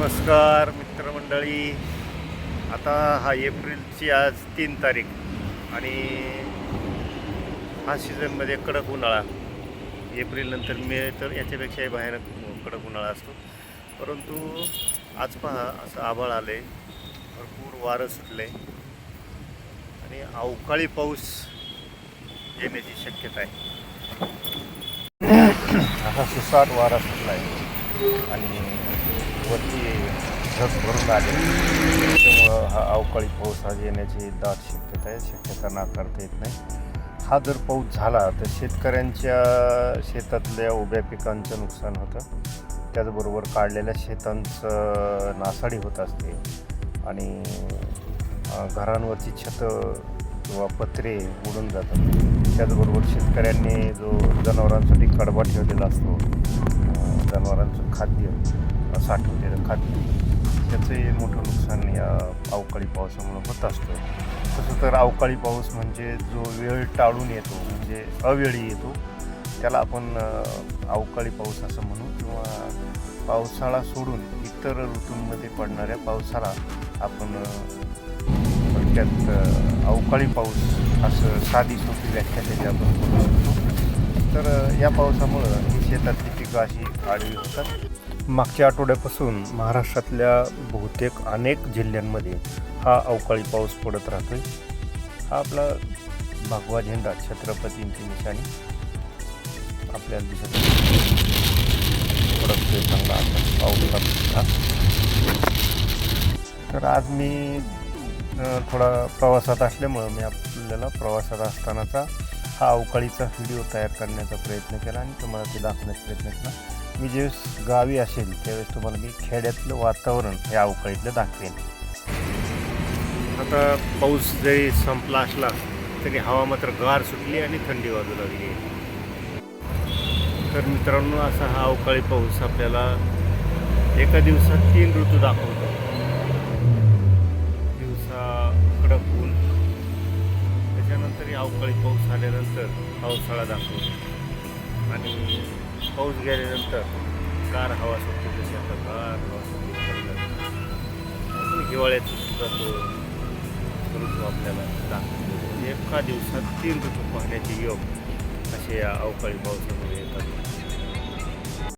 नमस्कार मित्रमंडळी. आता हा एप्रिलची आज 3 तारीख आणि हा सीझनमध्ये कडक उन्हाळा. एप्रिल नंतर मे तर याच्यापेक्षाही भयानक कडक उन्हाळा असतो. परंतु आज पहा असं आभाळ आलं आहे, भरपूर वारं सुटलं आहे आणि अवकाळी पाऊस येण्याची शक्यता आहे. असा सुसाट वारा सुटला आहे आणि वरती ढग भरून आले, त्यामुळं हा अवकाळी पाऊस आज येण्याची दाट शक्यता आहे. शक्यता नाकारता येत नाही. हा जर पाऊस झाला तर शेतकऱ्यांच्या शेतातल्या उभ्या पिकांचं नुकसान होतं, त्याचबरोबर काढलेल्या शेतांचं नासाडी होत असते आणि घरांवरची छतं किंवा पत्रे उडून जातात. त्याचबरोबर शेतकऱ्यांनी जो जनावरांसाठी कडबा ठेवलेला असतो, जनावरांचं खाद्य साठवलेलं खाद्य, त्याचंही मोठं नुकसान या अवकाळी पावसामुळे होत असतं. तसं तर अवकाळी पाऊस म्हणजे जो वेळ टाळून येतो, म्हणजे अवेळी येतो, त्याला आपण अवकाळी पाऊस असं म्हणू, किंवा पावसाळा सोडून इतर ऋतूंमध्ये पडणाऱ्या पावसाला आपण थोडक्यात अवकाळी पाऊस असं साधी सोपी व्याख्या त्याची आपण करू शकतो. तर या पावसामुळं ही शेतातली पिकं अशी आडवी होतात. मागच्या आठवड्यापासून महाराष्ट्रातल्या बहुतेक अनेक जिल्ह्यांमध्ये हा अवकाळी पाऊस पडत राहतो आहे. हा आपला भगवा झेंडा, छत्रपतींची निशाणी आपल्याला दिसत पडतोय चांगला आता पावसाचा. तर आज मी थोडा प्रवासात असल्यामुळं मी आपल्याला प्रवासात असतानाचा हा अवकाळीचा व्हिडिओ तयार करण्याचा प्रयत्न केला आणि तुम्हाला ते दाखवण्याचा प्रयत्न केला. मी ज्यावेळेस गावी असेल त्यावेळेस तुम्हाला मी खेड्यातलं वातावरण या अवकाळीतलं दाखवेन. आता पाऊस जरी संपला असला तरी हवा मात्र गार सुटली आणि थंडी वाजू लागली. तर मित्रांनो, असा हा अवकाळी पाऊस आपल्याला एका दिवसात 3 ऋतू दाखवतो. दिवसा कडक ऊन, त्याच्यानंतर अवकाळी पाऊस आल्यानंतर पावसाळा दाखवतो आणि पाऊस गेल्यानंतर गार हवा सुटते. जशी आता गार हवा सुटते, हिवाळ्याचं सुद्धा तो ऋतू आपल्याला दाखवतो. एका दिवसात 3 ऋतू पाहण्याचे योग असे या अवकाळी पावसामुळे येतात.